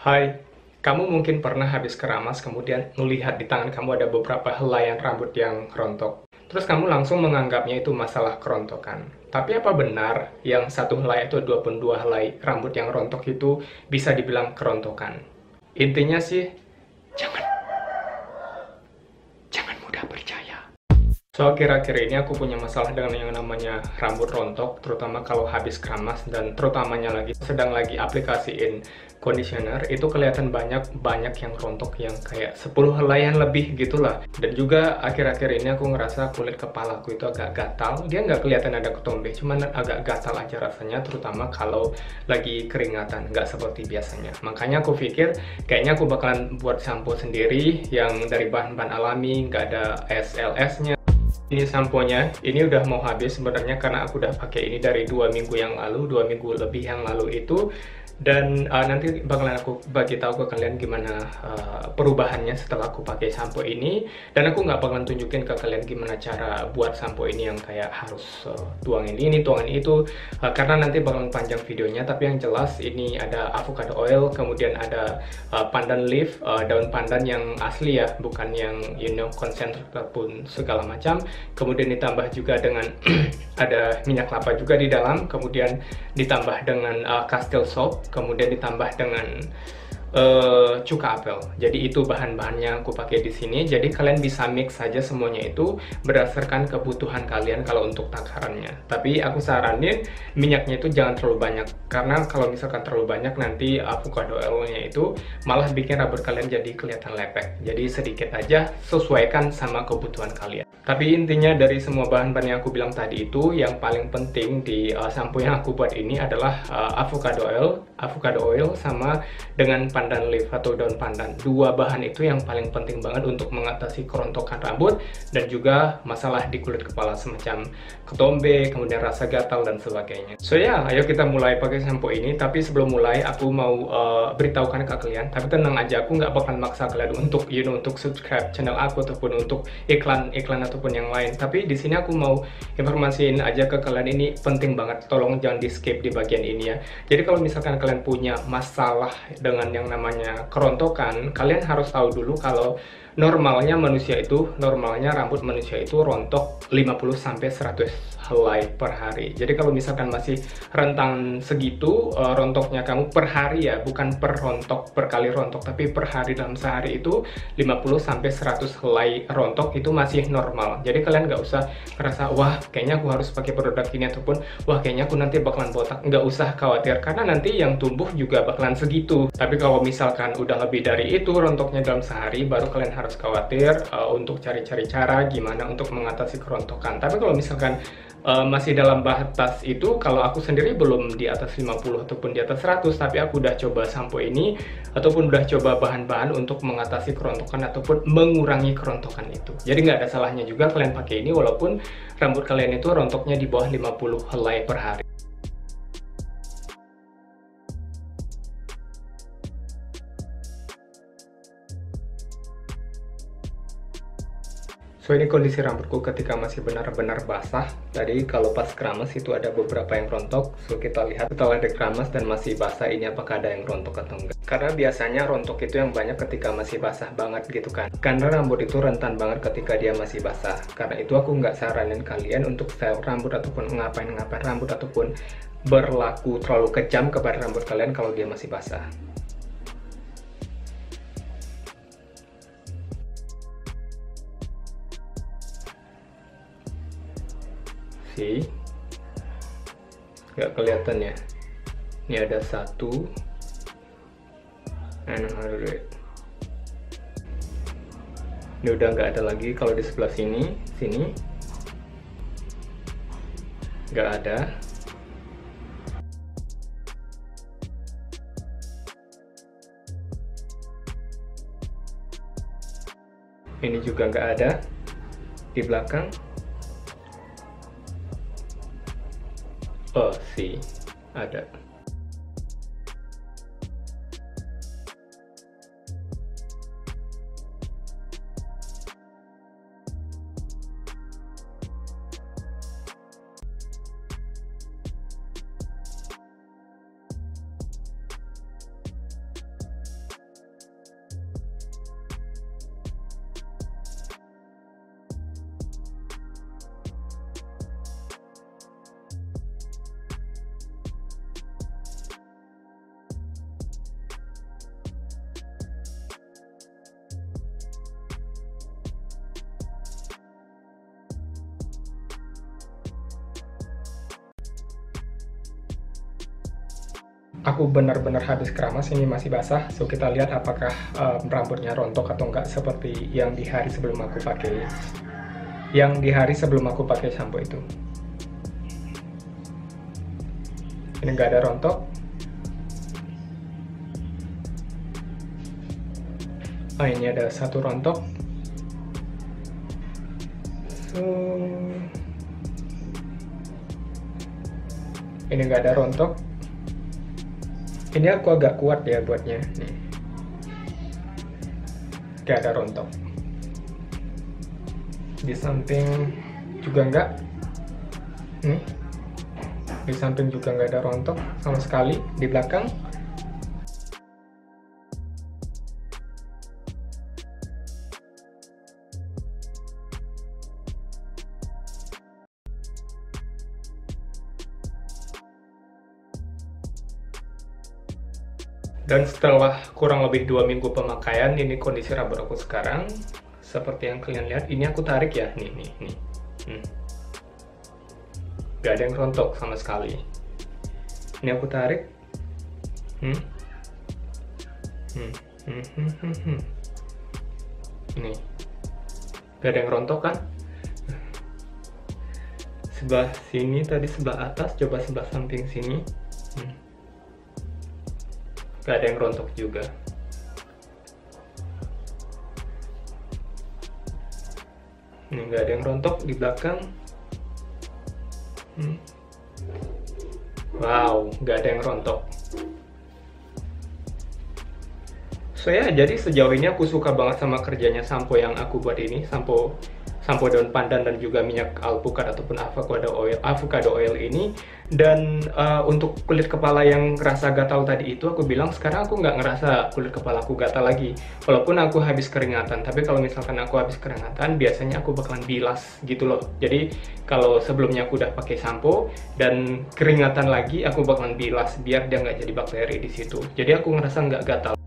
Hai, kamu mungkin pernah habis keramas kemudian melihat di tangan kamu ada beberapa helaian rambut yang rontok. Terus kamu langsung menganggapnya itu masalah kerontokan. Tapi apa benar yang satu helai atau 22 helai rambut yang rontok itu bisa dibilang kerontokan? Intinya sih, jangan jangan mudah percaya. So, akhir-akhir ini aku punya masalah dengan yang namanya rambut rontok, terutama kalau habis keramas, dan terutamanya lagi sedang lagi aplikasiin conditioner, itu kelihatan banyak yang rontok yang kayak 10 helaian lebih gitulah. Dan juga akhir-akhir ini aku ngerasa kulit kepalaku itu agak gatal. Dia nggak kelihatan ada ketombe, cuman agak gatal aja rasanya, terutama kalau lagi keringatan, nggak seperti biasanya. Makanya aku pikir kayaknya aku bakalan buat sampo sendiri yang dari bahan-bahan alami, nggak ada SLS-nya. Ini samponya, ini udah mau habis sebenarnya karena aku udah pakai ini dari 2 minggu yang lalu, 2 minggu lebih yang lalu itu. Dan nanti bakalan aku bagi tahu ke kalian gimana perubahannya setelah aku pakai sampo ini. Dan aku nggak bakalan tunjukin ke kalian gimana cara buat sampo ini yang kayak harus tuangin ini, tuangin itu, karena nanti bakalan panjang videonya. Tapi yang jelas ini ada avocado oil, kemudian ada pandan leaf, daun pandan yang asli ya, bukan yang concentrate ataupun segala macam. Kemudian ditambah juga dengan ada minyak kelapa juga di dalam, kemudian ditambah dengan castile salt, kemudian ditambah dengan cuka apel. Jadi itu bahan-bahannya aku pakai di sini. Jadi kalian bisa mix saja semuanya itu berdasarkan kebutuhan kalian kalau untuk takarannya. Tapi aku saranin minyaknya itu jangan terlalu banyak, karena kalau misalkan terlalu banyak nanti avocado oilnya itu malah bikin rambut kalian jadi kelihatan lepek. Jadi sedikit aja, sesuaikan sama kebutuhan kalian. Tapi intinya dari semua bahan-bahan yang aku bilang tadi itu, yang paling penting di sampo yang aku buat ini adalah avocado oil sama dengan pandan leaf atau daun pandan. Dua bahan itu yang paling penting banget untuk mengatasi kerontokan rambut dan juga masalah di kulit kepala semacam ketombe, kemudian rasa gatal dan sebagainya. So ya, ayo kita mulai pakai sampo ini. Tapi sebelum mulai aku mau beritahukan ke kalian, tapi tenang aja, aku nggak bakal maksa kalian untuk untuk subscribe channel aku ataupun untuk iklan ataupun yang lain. Tapi di sini aku mau informasiin aja ke kalian, ini penting banget, tolong jangan di skip di bagian ini ya. Jadi kalau misalkan kalian punya masalah dengan yang namanya kerontokan, kalian harus tahu dulu kalau normalnya rambut manusia itu rontok 50-100 helai per hari. Jadi kalau misalkan masih rentang segitu rontoknya kamu per hari ya, bukan per rontok, per kali rontok, tapi per hari dalam sehari itu 50-100 helai rontok itu masih normal. Jadi kalian nggak usah ngerasa, wah kayaknya aku harus pakai produk ini, ataupun wah kayaknya aku nanti bakalan botak. Nggak usah khawatir, karena nanti yang tumbuh juga bakalan segitu. Tapi kalau misalkan udah lebih dari itu rontoknya dalam sehari, baru kalian harus khawatir untuk cari-cari cara gimana untuk mengatasi kerontokan. Tapi kalau misalkan masih dalam batas itu, kalau aku sendiri belum di atas 50 ataupun di atas 100, tapi aku udah coba sampo ini ataupun udah coba bahan-bahan untuk mengatasi kerontokan ataupun mengurangi kerontokan itu. Jadi nggak ada salahnya juga kalian pakai ini walaupun rambut kalian itu rontoknya di bawah 50 helai per hari. So ini kondisi rambutku ketika masih benar-benar basah. Tadi kalau pas keramas itu ada beberapa yang rontok. So kita lihat setelah dikeramas dan masih basah ini apakah ada yang rontok atau enggak. Karena biasanya rontok itu yang banyak ketika masih basah banget gitu kan. Karena rambut itu rentan banget ketika dia masih basah. Karena itu aku nggak saranin kalian untuk style rambut ataupun ngapain-ngapain rambut ataupun berlaku terlalu kejam kepada rambut kalian kalau dia masih basah. See, nggak kelihatan ya. Ini ada satu, and another. Ini udah nggak ada lagi. Kalau di sebelah sini nggak ada. Ini juga nggak ada di belakang. Oh, sih, ada. aku benar-benar habis keramas, ini masih basah. So kita lihat apakah rambutnya rontok atau enggak seperti yang di hari sebelum aku pakai shampoo itu. Ini nggak ada rontok. Oh, ini ada satu rontok. So ini nggak ada rontok. Ini aku agak kuat ya buatnya nih. Nggak ada rontok. Di samping juga nggak. Di samping juga nggak ada rontok sama sekali. Di belakang dan setelah kurang lebih 2 minggu pemakaian, ini kondisi rambut aku sekarang. Seperti yang kalian lihat, ini aku tarik ya, nih. Gak ada yang rontok sama sekali. Ini aku tarik. Nih, gak ada yang rontok kan? Sebelah sini tadi, sebelah atas, coba sebelah samping sini. Gak ada yang rontok juga. Ini gak ada yang rontok di belakang. Wow, gak ada yang rontok. So ya, jadi sejauh ini aku suka banget sama kerjanya sampo yang aku buat ini, sampo daun pandan dan juga minyak alpukat ataupun avocado oil ini. Dan untuk kulit kepala yang ngerasa gatal tadi itu, aku bilang sekarang aku nggak ngerasa kulit kepala aku gatal lagi, walaupun aku habis keringatan. Tapi kalau misalkan aku habis keringatan, biasanya aku bakalan bilas gitu loh. Jadi kalau sebelumnya aku udah pakai sampo dan keringatan lagi, aku bakalan bilas biar dia nggak jadi bakteri di situ. Jadi aku ngerasa nggak gatal.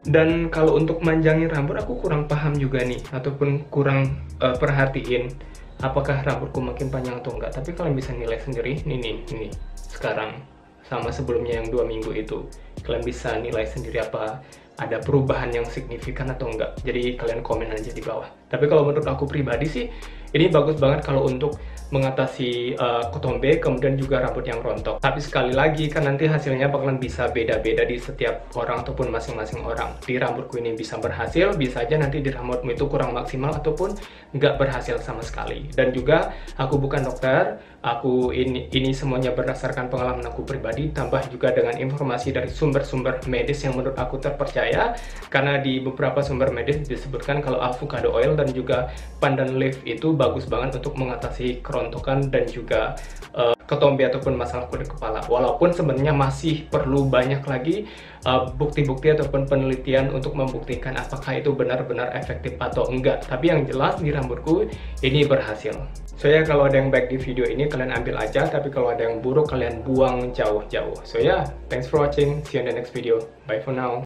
Dan kalau untuk manjangin rambut, aku kurang paham juga nih, ataupun kurang perhatiin apakah rambutku makin panjang atau enggak. Tapi kalian bisa nilai sendiri, nih sekarang sama sebelumnya yang 2 minggu itu. Kalian bisa nilai sendiri apa ada perubahan yang signifikan atau enggak. Jadi kalian komen aja di bawah. Tapi kalau menurut aku pribadi sih, ini bagus banget kalau untuk mengatasi ketombe, kemudian juga rambut yang rontok. Tapi sekali lagi kan nanti hasilnya bakalan bisa beda-beda di setiap orang ataupun masing-masing orang. Di rambutku ini bisa berhasil, bisa aja nanti di rambutmu itu kurang maksimal ataupun nggak berhasil sama sekali. Dan juga aku bukan dokter, aku ini semuanya berdasarkan pengalaman aku pribadi, tambah juga dengan informasi dari sumber-sumber medis yang menurut aku terpercaya. Karena di beberapa sumber medis disebutkan kalau avocado oil dan juga pandan leaf itu bagus banget untuk mengatasi kerontokan dan juga ketombe ataupun masalah kulit kepala. Walaupun sebenarnya masih perlu banyak lagi bukti-bukti ataupun penelitian untuk membuktikan apakah itu benar-benar efektif atau enggak. Tapi yang jelas di rambutku ini berhasil. So ya, kalau ada yang baik di video ini kalian ambil aja, tapi kalau ada yang buruk kalian buang jauh-jauh. So ya, thanks for watching, see you in the next video, bye for now.